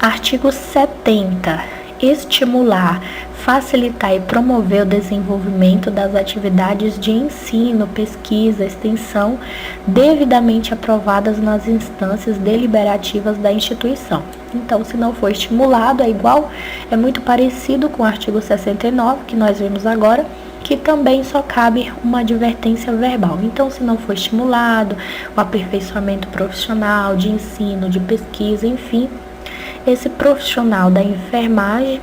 Artigo 70. Estimular, facilitar e promover o desenvolvimento das atividades de ensino, pesquisa, extensão, devidamente aprovadas nas instâncias deliberativas da instituição. Então, se não for estimulado, é muito parecido com o artigo 69, que nós vimos agora, que também só cabe uma advertência verbal. Então, se não for estimulado, o aperfeiçoamento profissional, de ensino, de pesquisa, enfim, esse profissional da enfermagem,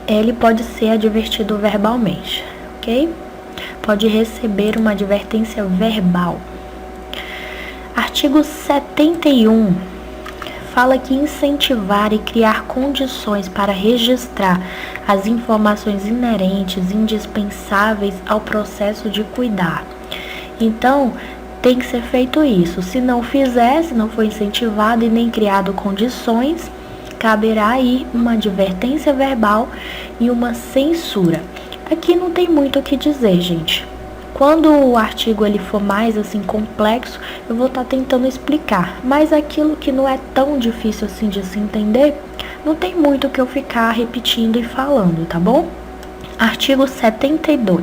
ele pode ser advertido verbalmente, ok? Pode receber uma advertência verbal. Artigo 71 fala que incentivar e criar condições para registrar as informações inerentes, indispensáveis ao processo de cuidar. Então, tem que ser feito isso. Se não fizer, se não for incentivado e nem criado condições, caberá aí uma advertência verbal e uma censura. Aqui não tem muito o que dizer, gente. Quando o artigo ele for mais assim complexo, eu vou estar tentando explicar. Mas aquilo que não é tão difícil assim de se entender, não tem muito o que eu ficar repetindo e falando, tá bom? Artigo 72.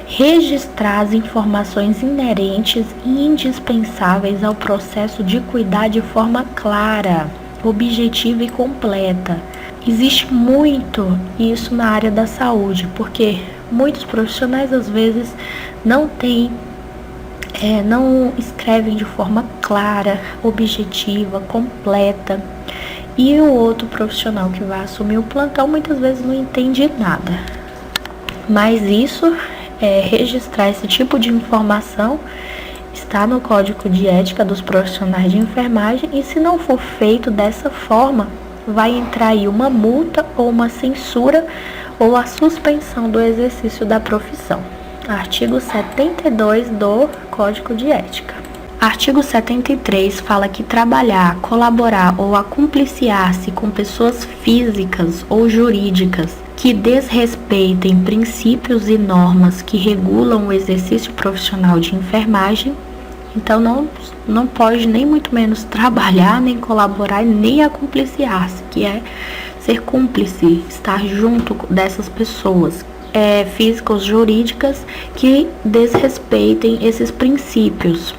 Registrar as informações inerentes e indispensáveis ao processo de cuidar de forma clara, objetiva e completa. Existe muito isso na área da saúde, porque muitos profissionais às vezes não escrevem de forma clara, objetiva, completa. E o outro profissional que vai assumir o plantão muitas vezes não entende nada. Mas isso, registrar esse tipo de informação está no Código de Ética dos Profissionais de Enfermagem, e se não for feito dessa forma, vai entrar aí uma multa ou uma censura ou a suspensão do exercício da profissão. Artigo 72 do Código de Ética. Artigo 73 fala que trabalhar, colaborar ou acumpliciar-se com pessoas físicas ou jurídicas que desrespeitem princípios e normas que regulam o exercício profissional de enfermagem, então não pode nem muito menos trabalhar, nem colaborar, nem acumpliciar-se, que é ser cúmplice, estar junto dessas pessoas físicas, jurídicas, que desrespeitem esses princípios,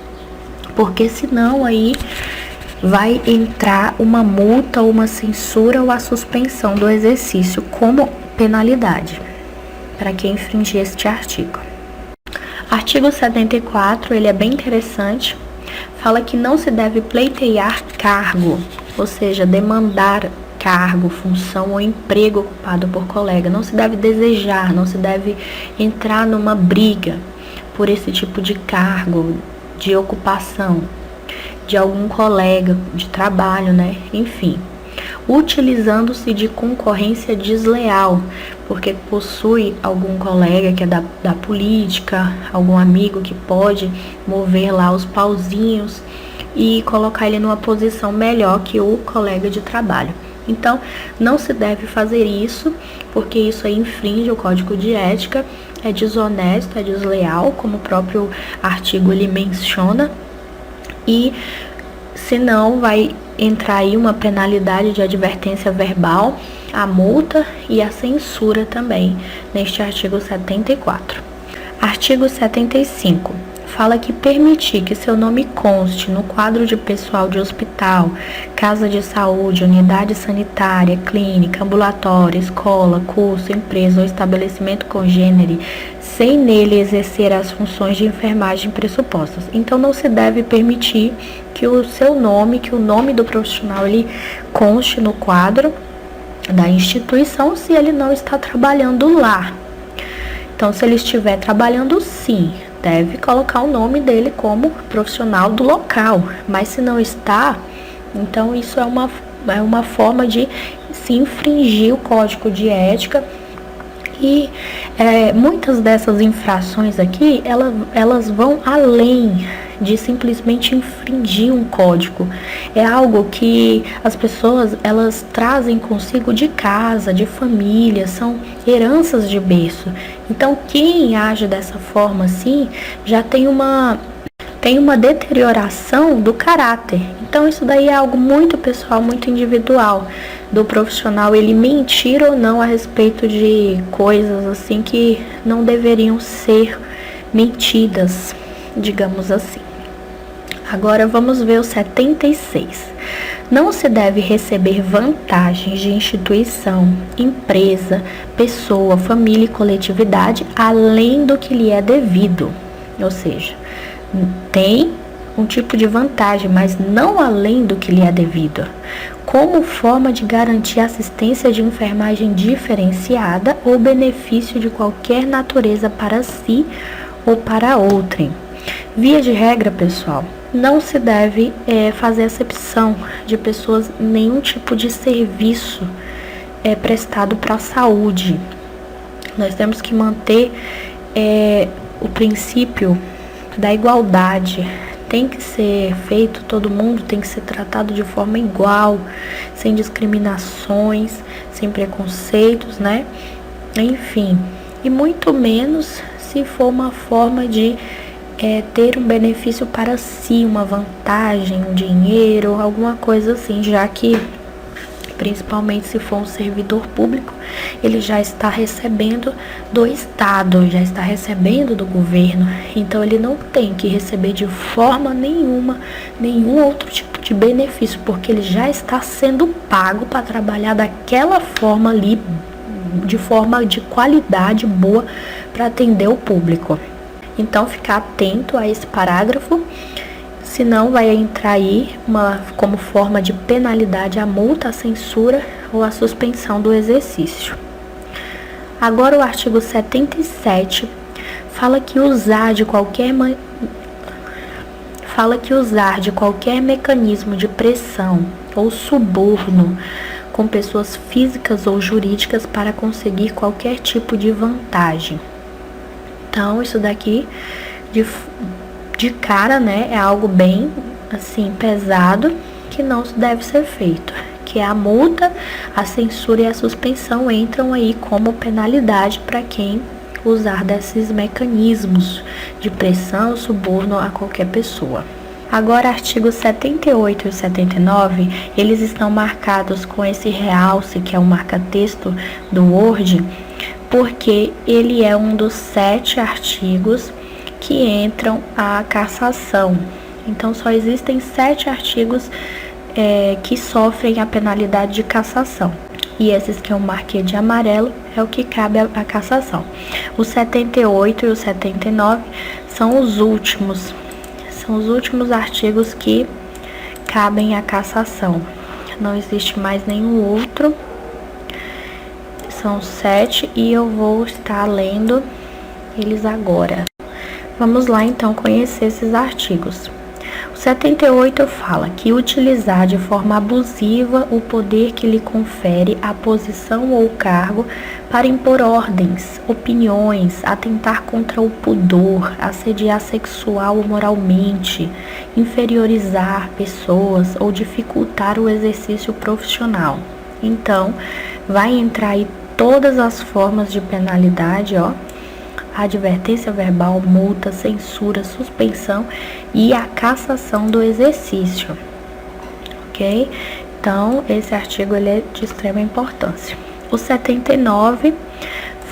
porque senão aí vai entrar uma multa, uma censura ou a suspensão do exercício como penalidade para quem infringir este artigo. Artigo 74, ele é bem interessante, fala que não se deve pleitear cargo, ou seja, demandar cargo, função ou emprego ocupado por colega. Não se deve desejar, não se deve entrar numa briga por esse tipo de cargo, de ocupação, de algum colega de trabalho, né? Enfim, utilizando-se de concorrência desleal, porque possui algum colega que é da política, algum amigo que pode mover lá os pauzinhos e colocar ele numa posição melhor que o colega de trabalho. Então, não se deve fazer isso, porque isso aí infringe o Código de Ética, é desonesto, é desleal, como o próprio artigo ele menciona, e senão vai entrar aí uma penalidade de advertência verbal, a multa e a censura também, neste artigo 74. Artigo 75. Fala que permitir que seu nome conste no quadro de pessoal de hospital, casa de saúde, unidade sanitária, clínica, ambulatório, escola, curso, empresa ou estabelecimento congênere, sem nele exercer as funções de enfermagem pressupostas. Então, não se deve permitir que o seu nome, que o nome do profissional, ele conste no quadro da instituição se ele não está trabalhando lá. Então, se ele estiver trabalhando, sim, deve colocar o nome dele como profissional do local, mas se não está, então isso é uma forma de se infringir o Código de Ética. E muitas dessas infrações aqui, elas vão além de simplesmente infringir um código. É algo que as pessoas, elas trazem consigo de casa, de família, são heranças de berço. Então, quem age dessa forma assim, já tem tem uma deterioração do caráter. Então isso daí é algo muito pessoal, muito individual do profissional, ele mentir ou não a respeito de coisas assim que não deveriam ser mentidas, digamos assim. Agora vamos ver o 76. Não se deve receber vantagens de instituição, empresa, pessoa, família e coletividade além do que lhe é devido. Ou seja, tem um tipo de vantagem, mas não além do que lhe é devido, como forma de garantir assistência de enfermagem diferenciada ou benefício de qualquer natureza para si ou para outrem. Via de regra, pessoal, não se deve fazer acepção de pessoas em nenhum tipo de serviço prestado para a saúde. Nós temos que manter o princípio da igualdade. Tem que ser feito, todo mundo tem que ser tratado de forma igual, sem discriminações, sem preconceitos, né? Enfim, e muito menos se for uma forma de ter um benefício para si, uma vantagem, um dinheiro, alguma coisa assim, já que, principalmente se for um servidor público, ele já está recebendo do Estado, já está recebendo do governo, então ele não tem que receber de forma nenhuma, nenhum outro tipo de benefício, porque ele já está sendo pago para trabalhar daquela forma ali, de forma de qualidade boa para atender o público. Então, ficar atento a esse parágrafo, senão vai entrar aí como forma de penalidade a multa, a censura ou a suspensão do exercício. Agora o artigo 77 fala que usar de qualquer mecanismo de pressão ou suborno com pessoas físicas ou jurídicas para conseguir qualquer tipo de vantagem. Então, isso daqui de cara, né, é algo bem, assim, pesado, que não deve ser feito. Que a multa, a censura e a suspensão entram aí como penalidade para quem usar desses mecanismos de pressão, suborno a qualquer pessoa. Agora, artigos 78 e 79, eles estão marcados com esse realce, que é o marca-texto do Word, porque ele é um dos 7 artigos que entram à cassação. Então, só existem 7 artigos que sofrem a penalidade de cassação. E esses que eu marquei de amarelo é o que cabe à cassação. O 78 e o 79 são os últimos artigos que cabem à cassação. Não existe mais nenhum outro. São 7 e eu vou estar lendo eles agora. Vamos lá então conhecer esses artigos. O 78 fala que utilizar de forma abusiva o poder que lhe confere a posição ou cargo para impor ordens, opiniões, atentar contra o pudor, assediar sexual ou moralmente, inferiorizar pessoas ou dificultar o exercício profissional. Então, vai entrar aí todas as formas de penalidade, advertência verbal, multa, censura, suspensão e a cassação do exercício, ok? Então, esse artigo ele é de extrema importância. O 79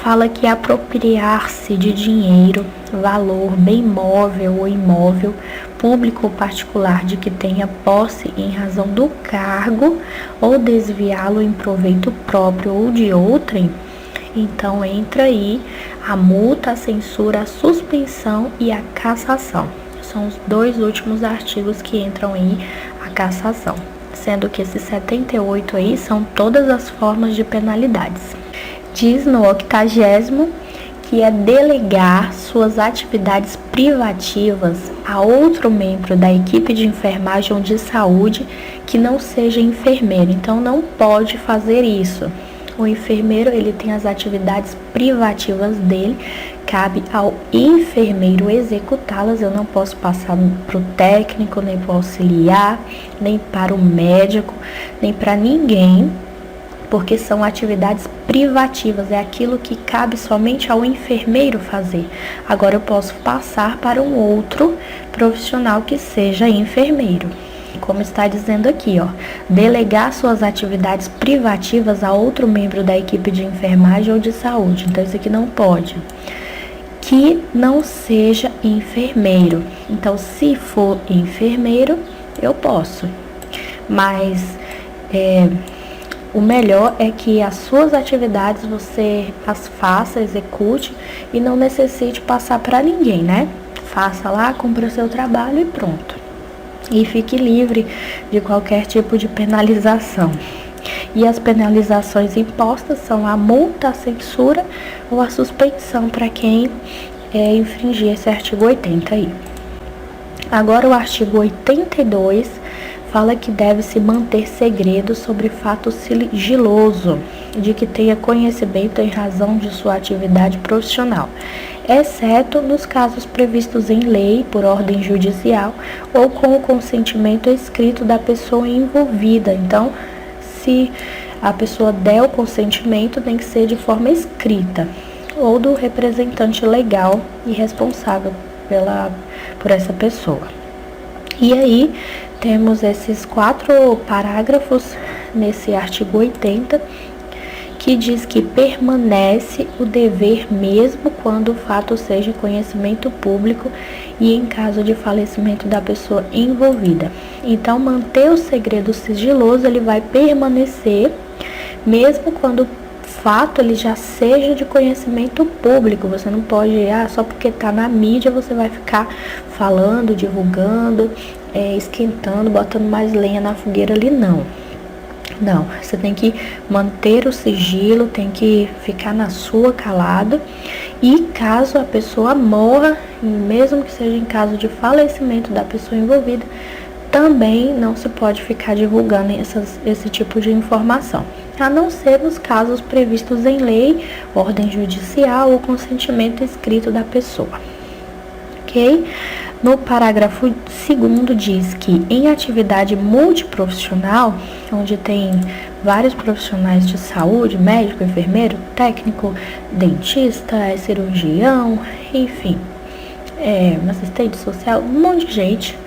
fala que apropriar-se de dinheiro, valor, bem móvel ou imóvel, público ou particular de que tenha posse em razão do cargo ou desviá-lo em proveito próprio ou de outrem, então entra aí a multa, a censura, a suspensão e a cassação. São os 2 últimos artigos que entram aí a cassação, sendo que esses 78 aí são todas as formas de penalidades. Diz no 80º que é delegar suas atividades privativas a outro membro da equipe de enfermagem ou de saúde que não seja enfermeiro. Então, não pode fazer isso. O enfermeiro, ele tem as atividades privativas dele, cabe ao enfermeiro executá-las. Eu não posso passar para o técnico, nem para o auxiliar, nem para o médico, nem para ninguém porque são atividades privativas, é aquilo que cabe somente ao enfermeiro fazer. Agora eu posso passar para um outro profissional que seja enfermeiro. Como está dizendo aqui, ó, delegar suas atividades privativas a outro membro da equipe de enfermagem ou de saúde. Então, isso aqui não pode. Que não seja enfermeiro. Então, se for enfermeiro, eu posso. Mas o melhor é que as suas atividades você as faça, execute e não necessite passar para ninguém, né? Faça lá, cumpra o seu trabalho e pronto. E fique livre de qualquer tipo de penalização. E as penalizações impostas são a multa, a censura ou a suspensão para quem infringir esse artigo 80 aí. Agora o artigo 82 fala que deve-se manter segredo sobre fato sigiloso de que tenha conhecimento em razão de sua atividade profissional, exceto nos casos previstos em lei, por ordem judicial ou com o consentimento escrito da pessoa envolvida. Então, se a pessoa der o consentimento, tem que ser de forma escrita, ou do representante legal e responsável por essa pessoa. E aí, temos esses 4 parágrafos nesse artigo 80, que diz que permanece o dever mesmo quando o fato seja conhecimento público e em caso de falecimento da pessoa envolvida. Então, manter o segredo sigiloso, ele vai permanecer mesmo quando o fato ele já seja de conhecimento público. Você não pode, só porque está na mídia você vai ficar falando, divulgando, esquentando, botando mais lenha na fogueira ali, não. Não, você tem que manter o sigilo, tem que ficar na sua calado. E caso a pessoa morra, mesmo que seja em caso de falecimento da pessoa envolvida, também não se pode ficar divulgando esse tipo de informação, a não ser nos casos previstos em lei, ordem judicial ou consentimento escrito da pessoa. Ok? No parágrafo 2º diz que em atividade multiprofissional, onde tem vários profissionais de saúde, médico, enfermeiro, técnico, dentista, cirurgião, enfim, assistente social, um monte de gente,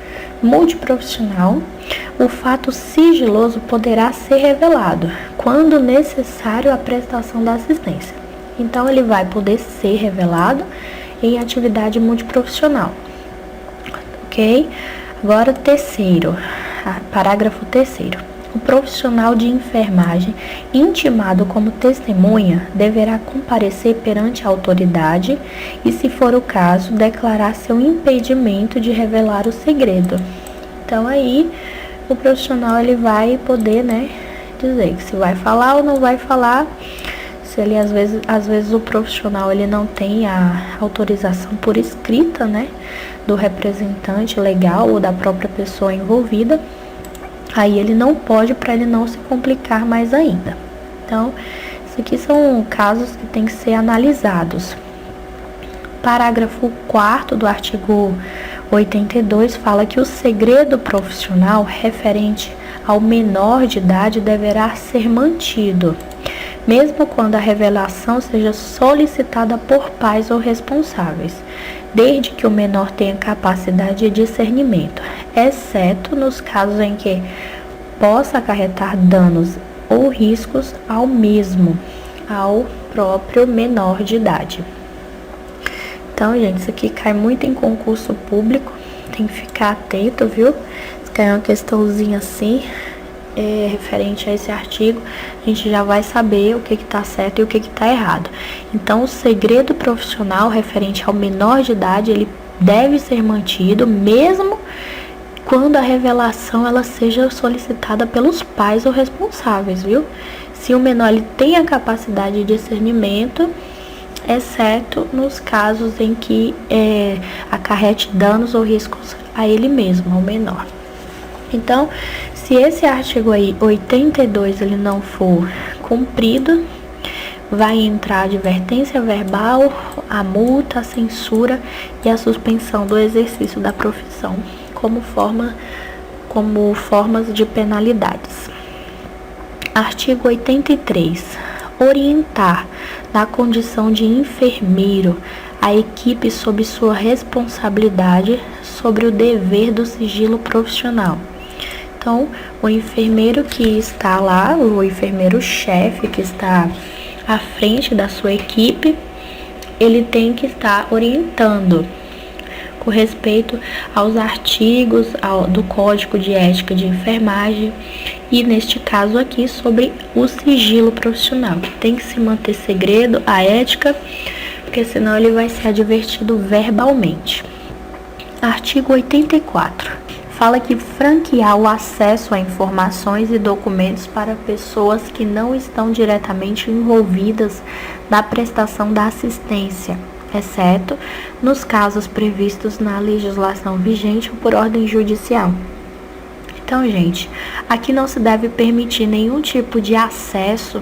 multiprofissional, o fato sigiloso poderá ser revelado quando necessário a prestação da assistência. Então, ele vai poder ser revelado em atividade multiprofissional. Ok? Agora, parágrafo 3º. O profissional de enfermagem intimado como testemunha deverá comparecer perante a autoridade e, se for o caso, declarar seu impedimento de revelar o segredo. Então, aí, o profissional ele vai poder, dizer que se vai falar ou não vai falar. Se ele, às vezes o profissional ele não tem a autorização por escrita, do representante legal ou da própria pessoa envolvida, aí ele não pode, para ele não se complicar mais ainda. Então, isso aqui são casos que têm que ser analisados. Parágrafo 4º do artigo 82 fala que o segredo profissional referente ao menor de idade deverá ser mantido, mesmo quando a revelação seja solicitada por pais ou responsáveis, desde que o menor tenha capacidade de discernimento, exceto nos casos em que possa acarretar danos ou riscos ao próprio menor de idade. Então, gente, isso aqui cai muito em concurso público, tem que ficar atento, viu? Se cair uma questãozinha assim, referente a esse artigo, a gente já vai saber o que está certo e o que está errado. Então, o segredo profissional referente ao menor de idade, ele deve ser mantido, mesmo quando a revelação ela seja solicitada pelos pais ou responsáveis, viu? Se o menor ele tem a capacidade de discernimento, exceto nos casos em que acarrete danos ou riscos a ele mesmo, ao menor. Então, se esse artigo aí, 82, ele não for cumprido, vai entrar a advertência verbal, a multa, a censura e a suspensão do exercício da profissão como formas de penalidades. Artigo 83. Orientar, na condição de enfermeiro, a equipe sob sua responsabilidade sobre o dever do sigilo profissional. Então, o enfermeiro que está lá, o enfermeiro-chefe que está à frente da sua equipe, ele tem que estar orientando com respeito aos artigos do Código de Ética de Enfermagem e, neste caso aqui, sobre o sigilo profissional. Tem que se manter segredo a ética, porque senão ele vai ser advertido verbalmente. Artigo 84. Fala que franquear o acesso a informações e documentos para pessoas que não estão diretamente envolvidas na prestação da assistência, exceto nos casos previstos na legislação vigente ou por ordem judicial. Então, gente, aqui não se deve permitir nenhum tipo de acesso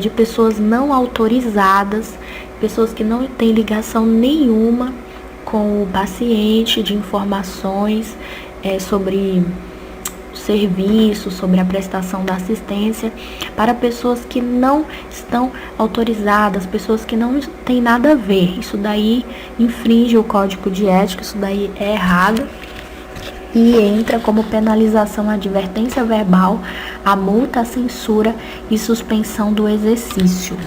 de pessoas não autorizadas, pessoas que não têm ligação nenhuma com o paciente, de informações sobre serviço, sobre a prestação da assistência, para pessoas que não estão autorizadas, pessoas que não têm nada a ver. Isso daí infringe o Código de Ética, isso daí é errado e entra como penalização a advertência verbal, a multa, a censura e suspensão do exercício.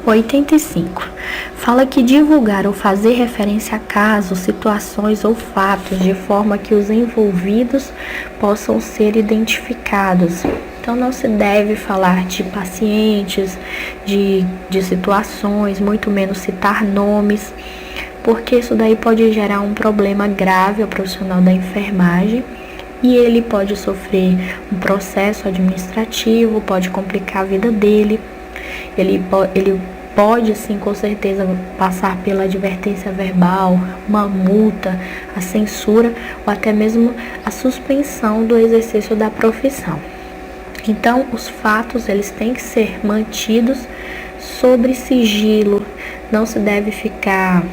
85. Fala que divulgar ou fazer referência a casos, situações ou fatos de forma que os envolvidos possam ser identificados. Então, não se deve falar de pacientes, de situações, muito menos citar nomes, porque isso daí pode gerar um problema grave ao profissional da enfermagem e ele pode sofrer um processo administrativo, pode complicar a vida dele. Ele pode, sim, com certeza, passar pela advertência verbal, uma multa, a censura ou até mesmo a suspensão do exercício da profissão. Então, os fatos, eles têm que ser mantidos sobre sigilo. Não se deve ficar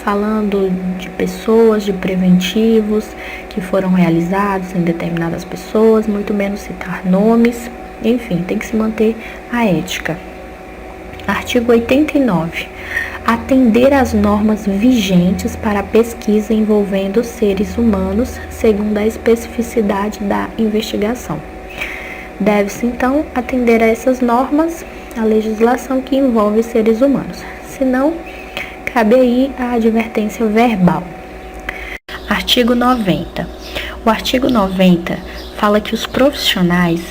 falando de pessoas, de preventivos que foram realizados em determinadas pessoas, muito menos citar nomes. Enfim, tem que se manter a ética. Artigo 89. Atender às normas vigentes para a pesquisa envolvendo seres humanos, segundo a especificidade da investigação. Deve-se, então, atender a essas normas, a legislação que envolve seres humanos. Senão, cabe aí a advertência verbal. Artigo 90. O artigo 90 fala que os profissionais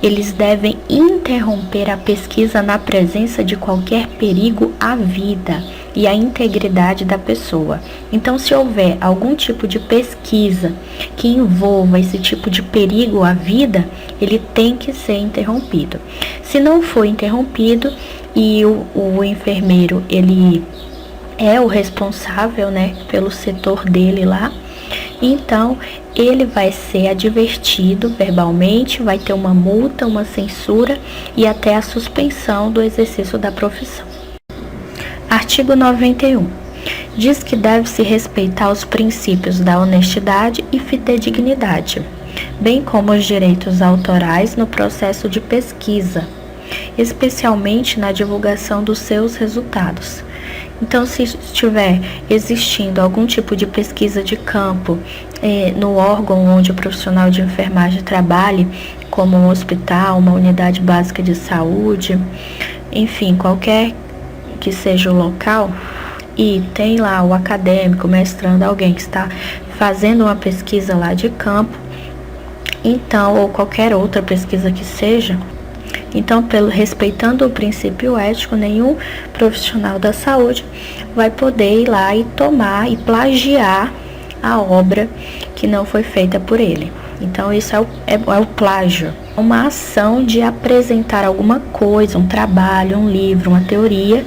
eles devem interromper a pesquisa na presença de qualquer perigo à vida e à integridade da pessoa. Então, se houver algum tipo de pesquisa que envolva esse tipo de perigo à vida, ele tem que ser interrompido. Se não for interrompido e o enfermeiro, ele é o responsável, pelo setor dele lá, então ele vai ser advertido verbalmente, vai ter uma multa, uma censura e até a suspensão do exercício da profissão. Artigo 91. Diz que deve-se respeitar os princípios da honestidade e fidedignidade, bem como os direitos autorais no processo de pesquisa, especialmente na divulgação dos seus resultados. Então, se estiver existindo algum tipo de pesquisa de campo no órgão onde o profissional de enfermagem trabalhe, como um hospital, uma unidade básica de saúde, enfim, qualquer que seja o local, e tem lá o acadêmico, mestrando, alguém que está fazendo uma pesquisa lá de campo, então, ou qualquer outra pesquisa que seja, então, respeitando o princípio ético, nenhum profissional da saúde vai poder ir lá e tomar e plagiar a obra que não foi feita por ele. Então, isso é o plágio. Uma ação de apresentar alguma coisa, um trabalho, um livro, uma teoria,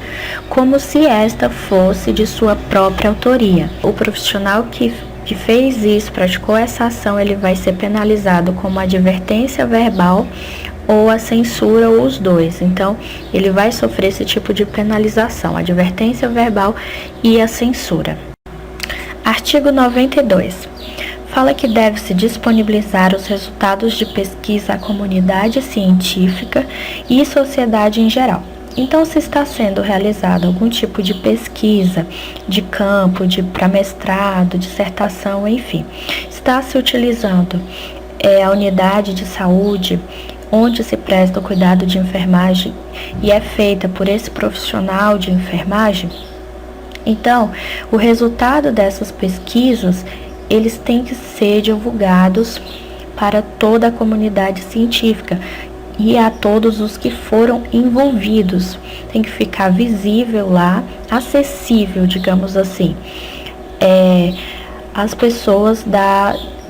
como se esta fosse de sua própria autoria. O profissional que fez isso, praticou essa ação, ele vai ser penalizado com uma advertência verbal ou a censura, ou os dois. Então, ele vai sofrer esse tipo de penalização, a advertência verbal e a censura. Artigo 92. Fala que deve-se disponibilizar os resultados de pesquisa à comunidade científica e sociedade em geral. Então, se está sendo realizado algum tipo de pesquisa de campo, para mestrado, dissertação, enfim, está se utilizando a unidade de saúde onde se presta o cuidado de enfermagem e é feita por esse profissional de enfermagem, então, o resultado dessas pesquisas, eles têm que ser divulgados para toda a comunidade científica e a todos os que foram envolvidos. Tem que ficar visível lá, acessível, digamos assim, as pessoas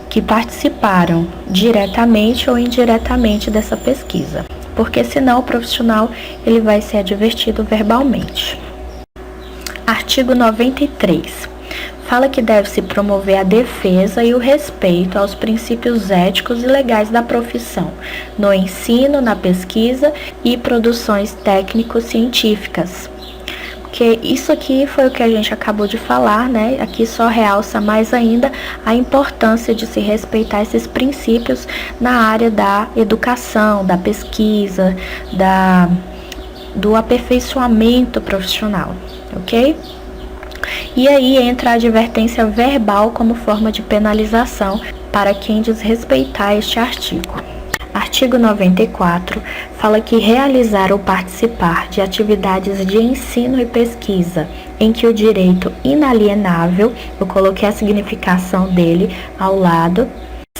que participaram diretamente ou indiretamente dessa pesquisa, porque senão o profissional ele vai ser advertido verbalmente. Artigo 93. Fala que deve-se promover a defesa e o respeito aos princípios éticos e legais da profissão, no ensino, na pesquisa e produções técnico-científicas. Porque isso aqui foi o que a gente acabou de falar, né? Aqui só realça mais ainda a importância de se respeitar esses princípios na área da educação, da pesquisa, do aperfeiçoamento profissional, ok? E aí entra a advertência verbal como forma de penalização para quem desrespeitar este artigo. Artigo 94 fala que realizar ou participar de atividades de ensino e pesquisa em que o direito inalienável, eu coloquei a significação dele ao lado,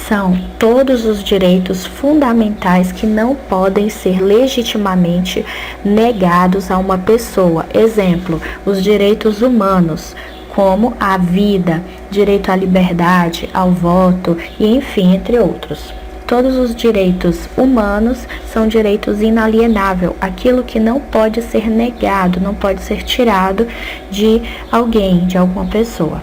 são todos os direitos fundamentais que não podem ser legitimamente negados a uma pessoa. Exemplo, os direitos humanos, como a vida, direito à liberdade, ao voto e enfim, entre outros. Todos os direitos humanos são direitos inalienáveis, aquilo que não pode ser negado, não pode ser tirado de alguém, de alguma pessoa.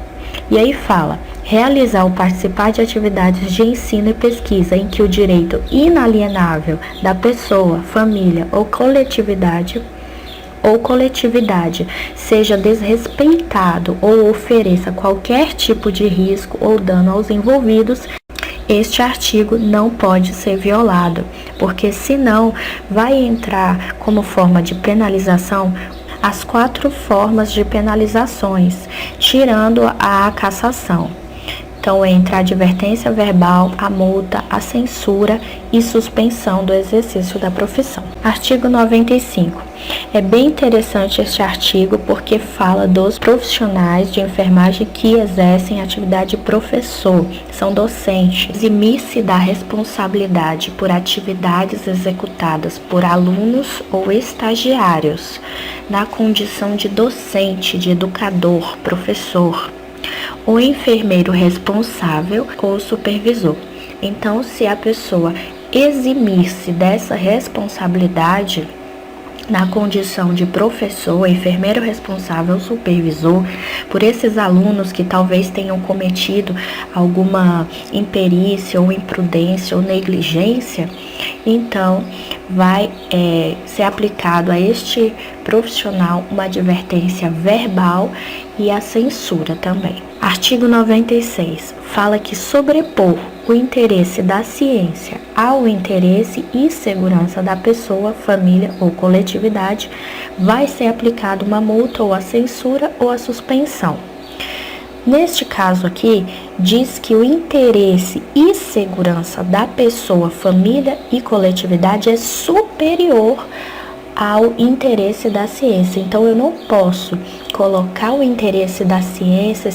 E aí fala, realizar ou participar de atividades de ensino e pesquisa em que o direito inalienável da pessoa, família ou coletividade seja desrespeitado ou ofereça qualquer tipo de risco ou dano aos envolvidos, este artigo não pode ser violado, porque senão vai entrar como forma de penalização as 4 formas de penalizações, tirando a cassação. Então, entra a advertência verbal, a multa, a censura e suspensão do exercício da profissão. Artigo 95. É bem interessante este artigo porque fala dos profissionais de enfermagem que exercem atividade de professor, são docentes. Eximir-se da responsabilidade por atividades executadas por alunos ou estagiários, na condição de docente, de educador, professor, o enfermeiro responsável ou supervisor. Então, se a pessoa eximir-se dessa responsabilidade na condição de professor, enfermeiro responsável, supervisor, por esses alunos que talvez tenham cometido alguma imperícia ou imprudência ou negligência, então vai ser aplicado a este profissional uma advertência verbal e a censura também. Artigo 96 fala que sobrepor o interesse da ciência ao interesse e segurança da pessoa, família ou coletividade, vai ser aplicada uma multa ou a censura ou a suspensão. Neste caso aqui, diz que o interesse e segurança da pessoa, família e coletividade é superior ao interesse da ciência. Então, eu não posso colocar o interesse da ciência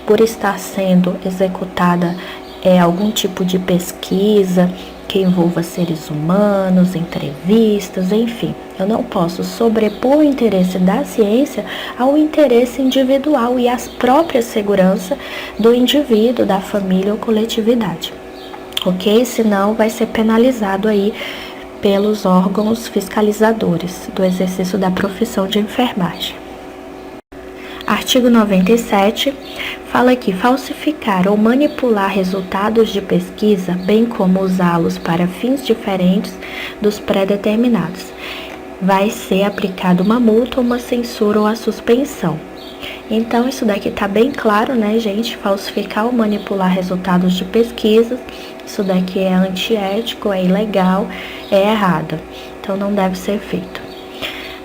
por estar sendo executada algum tipo de pesquisa que envolva seres humanos, entrevistas, enfim. Eu não posso sobrepor o interesse da ciência ao interesse individual e às próprias segurança do indivíduo, da família ou coletividade. Ok? Senão vai ser penalizado aí pelos órgãos fiscalizadores do exercício da profissão de enfermagem. Artigo 97 fala que falsificar ou manipular resultados de pesquisa, bem como usá-los para fins diferentes dos pré-determinados, vai ser aplicada uma multa, uma censura ou a suspensão. Então, isso daqui tá bem claro, né, gente? Falsificar ou manipular resultados de pesquisas, isso daqui é antiético, é ilegal, é errado. Então, não deve ser feito.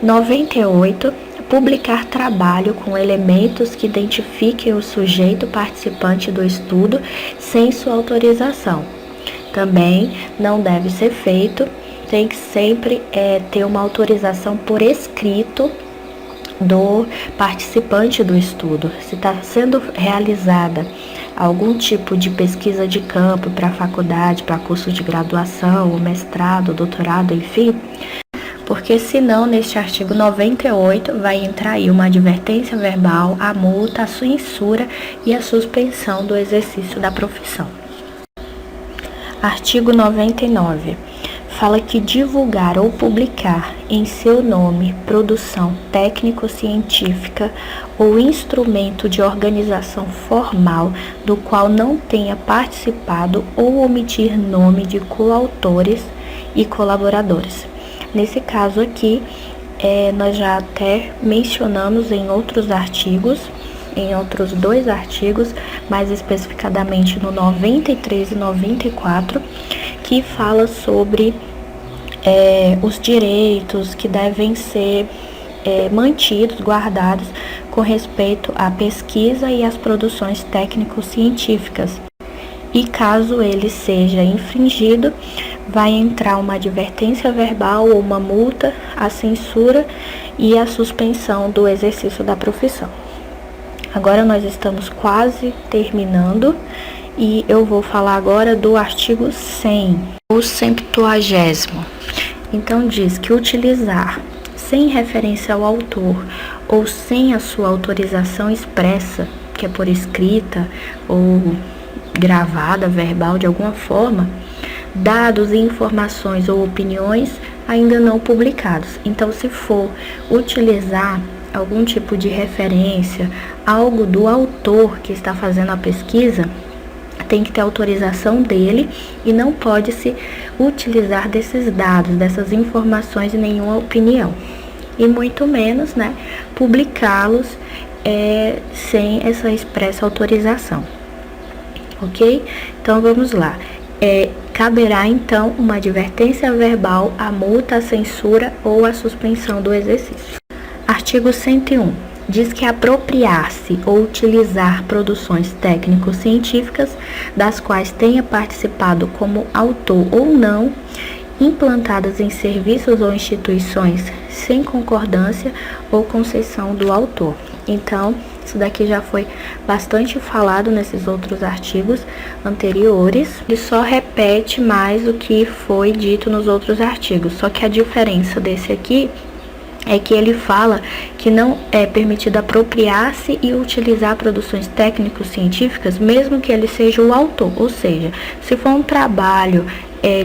98. Publicar trabalho com elementos que identifiquem o sujeito participante do estudo sem sua autorização. Também não deve ser feito, tem que sempre ter uma autorização por escrito do participante do estudo. Se está sendo realizada algum tipo de pesquisa de campo para faculdade, para curso de graduação, mestrado, doutorado, enfim, porque senão neste artigo 98 vai entrar aí uma advertência verbal, a multa, a censura e a suspensão do exercício da profissão. Artigo 99. Fala que divulgar ou publicar em seu nome produção técnico-científica ou instrumento de organização formal do qual não tenha participado ou omitir nome de coautores e colaboradores. Nesse caso aqui, nós já até mencionamos em outros artigos, em outros 2 artigos, mais especificadamente no 93 e 94, que fala sobre os direitos que devem ser mantidos, guardados com respeito à pesquisa e às produções técnico-científicas. E caso ele seja infringido, vai entrar uma advertência verbal ou uma multa, a censura e a suspensão do exercício da profissão. Agora nós estamos quase terminando e eu vou falar agora do artigo 100, o 100º. Então diz que utilizar sem referência ao autor ou sem a sua autorização expressa, que é por escrita ou gravada, verbal, de alguma forma, dados, informações ou opiniões ainda não publicados. Então, se for utilizar algum tipo de referência, algo do autor que está fazendo a pesquisa, tem que ter autorização dele e não pode se utilizar desses dados, dessas informações em nenhuma opinião. E muito menos, né, publicá-los sem essa expressa autorização. Ok? Então, vamos lá. Caberá, então, uma advertência verbal, a multa, a censura ou a suspensão do exercício. Artigo 101. Diz que apropriar-se ou utilizar produções técnico-científicas das quais tenha participado como autor ou não, implantadas em serviços ou instituições sem concordância ou concessão do autor. Então, isso daqui já foi bastante falado nesses outros artigos anteriores e só repete mais o que foi dito nos outros artigos. Só que a diferença desse aqui é que ele fala que não é permitido apropriar-se e utilizar produções técnico-científicas, mesmo que ele seja o autor. Ou seja, se for um trabalho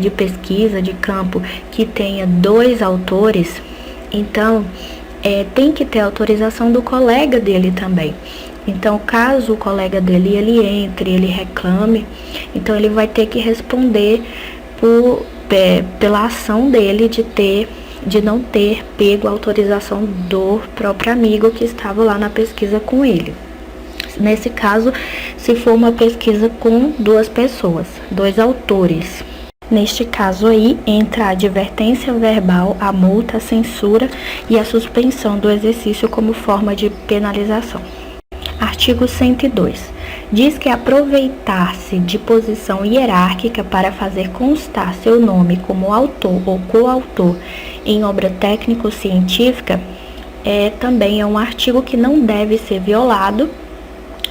de pesquisa de campo que tenha 2 autores, então tem que ter autorização do colega dele também. Então, caso o colega dele ele entre, ele reclame, então ele vai ter que responder pela ação dele de não ter pego a autorização do próprio amigo que estava lá na pesquisa com ele. Nesse caso, se for uma pesquisa com 2 pessoas, 2 autores. Neste caso aí, entra a advertência verbal, a multa, a censura e a suspensão do exercício como forma de penalização. Artigo 102. Diz que aproveitar-se de posição hierárquica para fazer constar seu nome como autor ou coautor em obra técnico-científica também é um artigo que não deve ser violado.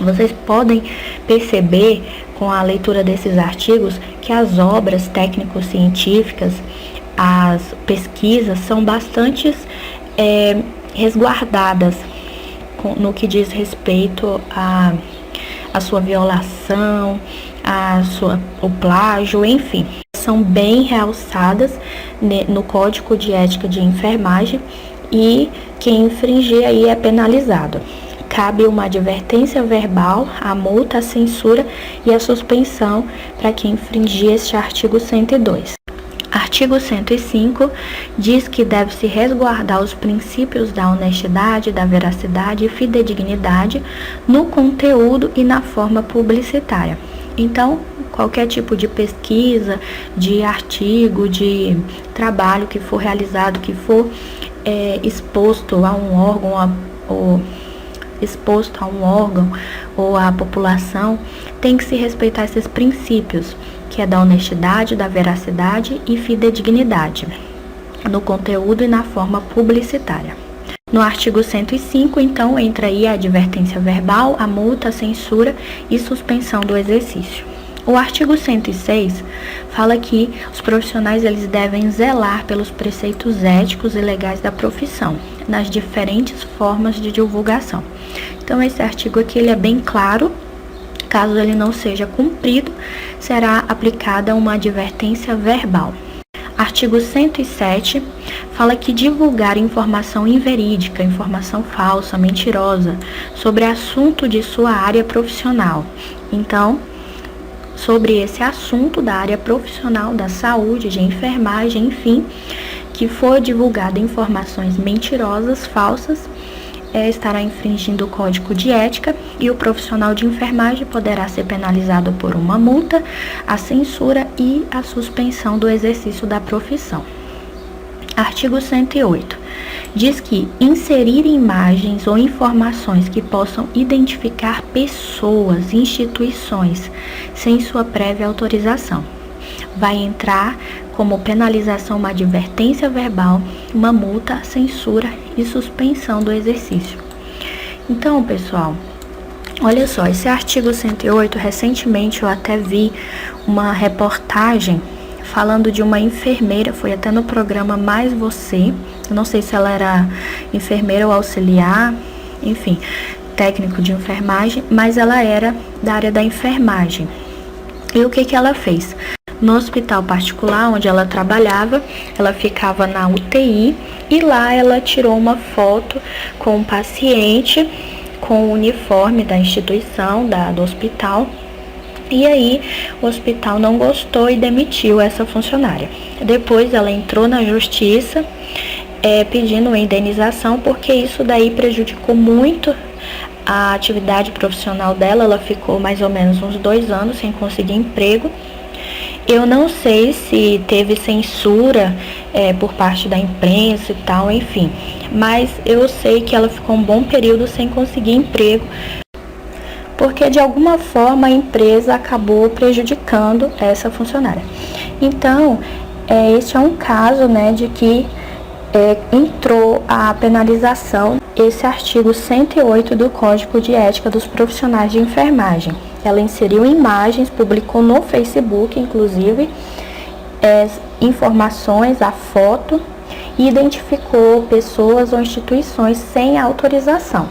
Vocês podem perceber com a leitura desses artigos que as obras técnico-científicas, as pesquisas são bastante resguardadas no que diz respeito à sua violação, o plágio, enfim. São bem realçadas no Código de Ética de Enfermagem e quem infringir aí é penalizado. Cabe uma advertência verbal, a multa, a censura e a suspensão para quem infringir este artigo 102. Artigo artigo 105 diz que deve-se resguardar os princípios da honestidade, da veracidade e fidedignidade no conteúdo e na forma publicitária. Então, qualquer tipo de pesquisa, de artigo, de trabalho que for realizado, que for exposto a um órgão ou à população, tem que se respeitar esses princípios, que é da honestidade, da veracidade e fidedignidade, no conteúdo e na forma publicitária. No artigo 105, então, entra aí a advertência verbal, a multa, a censura e suspensão do exercício. O artigo 106 fala que os profissionais eles devem zelar pelos preceitos éticos e legais da profissão, nas diferentes formas de divulgação. Então, esse artigo aqui ele é bem claro. Caso ele não seja cumprido, será aplicada uma advertência verbal. Artigo 107 fala que divulgar informação inverídica, informação falsa, mentirosa, sobre assunto de sua área profissional. Então, sobre esse assunto da área profissional, da saúde, de enfermagem, enfim, que for divulgada informações mentirosas, falsas, estará infringindo o Código de Ética e o profissional de enfermagem poderá ser penalizado por uma multa, a censura e a suspensão do exercício da profissão. Artigo 108. Diz que inserir imagens ou informações que possam identificar pessoas, instituições, sem sua prévia autorização, vai entrar como penalização uma advertência verbal, uma multa, censura e suspensão do exercício. Então, pessoal, olha só, esse artigo 108, recentemente eu até vi uma reportagem falando de uma enfermeira, foi até no programa Mais Você, eu não sei se ela era enfermeira ou auxiliar, enfim, técnico de enfermagem, mas ela era da área da enfermagem. E o que ela fez? No hospital particular onde ela trabalhava, ela ficava na UTI e lá ela tirou uma foto com o paciente, com o uniforme da instituição, do hospital. E aí o hospital não gostou e demitiu essa funcionária. Depois ela entrou na justiça pedindo uma indenização, porque isso daí prejudicou muito a atividade profissional dela. Ela ficou mais ou menos uns 2 anos sem conseguir emprego. Eu não sei se teve censura por parte da imprensa e tal, enfim. Mas eu sei que ela ficou um bom período sem conseguir emprego, porque de alguma forma a empresa acabou prejudicando essa funcionária. Então, este é um caso, de que entrou a penalização, esse artigo 108 do Código de Ética dos Profissionais de Enfermagem. Ela inseriu imagens, publicou no Facebook, inclusive, informações, a foto, e identificou pessoas ou instituições sem autorização.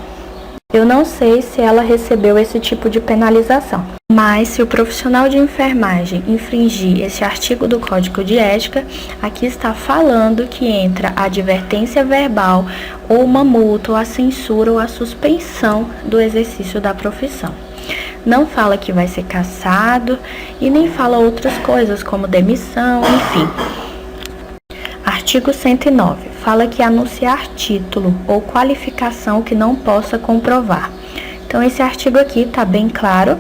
Eu não sei se ela recebeu esse tipo de penalização, mas se o profissional de enfermagem infringir esse artigo do Código de Ética, aqui está falando que entra a advertência verbal ou uma multa, ou a censura ou a suspensão do exercício da profissão. Não fala que vai ser cassado e nem fala outras coisas como demissão, enfim. Artigo 109. Fala que anunciar título ou qualificação que não possa comprovar. Então, esse artigo aqui está bem claro.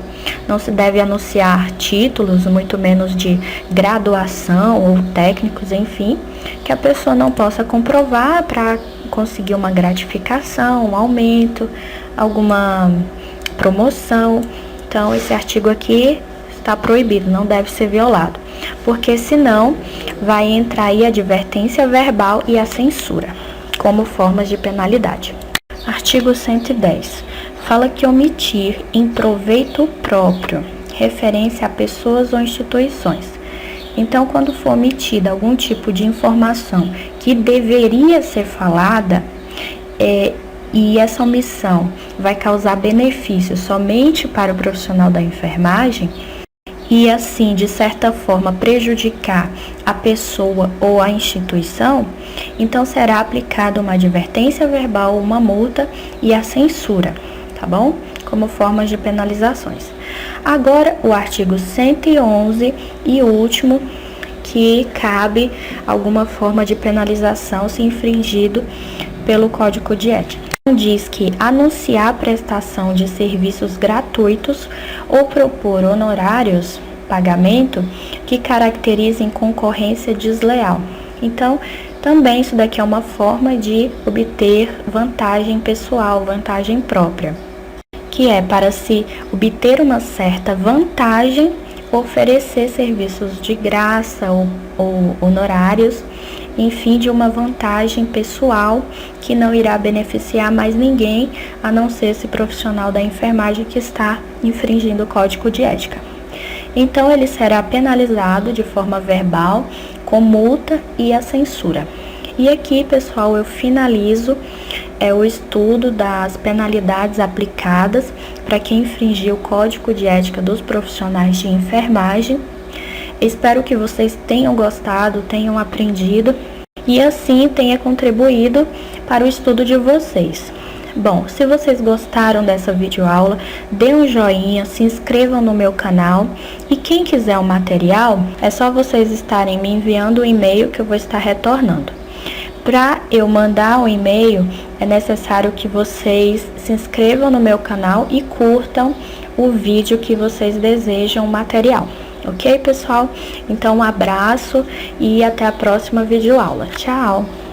Não se deve anunciar títulos, muito menos de graduação ou técnicos, enfim, que a pessoa não possa comprovar para conseguir uma gratificação, um aumento, alguma promoção. Então, esse artigo aqui está proibido, não deve ser violado, porque senão vai entrar aí a advertência verbal e a censura como formas de penalidade. Artigo 110. Fala que omitir em proveito próprio referência a pessoas ou instituições. Então, quando for omitida algum tipo de informação que deveria ser falada, e essa omissão vai causar benefício somente para o profissional da enfermagem, e assim, de certa forma, prejudicar a pessoa ou a instituição, então será aplicada uma advertência verbal, uma multa e a censura, tá bom? Como formas de penalizações. Agora, o artigo 111 e o último, que cabe alguma forma de penalização se infringido pelo Código de Ética. Diz que anunciar a prestação de serviços gratuitos ou propor honorários, pagamento, que caracterizem concorrência desleal. Então, também isso daqui é uma forma de obter vantagem pessoal, vantagem própria, que é para se obter uma certa vantagem, oferecer serviços de graça ou honorários, enfim, de uma vantagem pessoal que não irá beneficiar mais ninguém, a não ser esse profissional da enfermagem que está infringindo o Código de Ética. Então, ele será penalizado de forma verbal, com multa e a censura. E aqui, pessoal, eu finalizo o estudo das penalidades aplicadas para quem infringiu o Código de Ética dos profissionais de enfermagem. Espero que vocês tenham gostado, tenham aprendido e assim tenha contribuído para o estudo de vocês. Bom, se vocês gostaram dessa videoaula, dê um joinha, se inscrevam no meu canal e quem quiser o material, é só vocês estarem me enviando um e-mail que eu vou estar retornando. Para eu mandar um e-mail, é necessário que vocês se inscrevam no meu canal e curtam o vídeo que vocês desejam o material. Ok, pessoal? Então, um abraço e até a próxima videoaula. Tchau!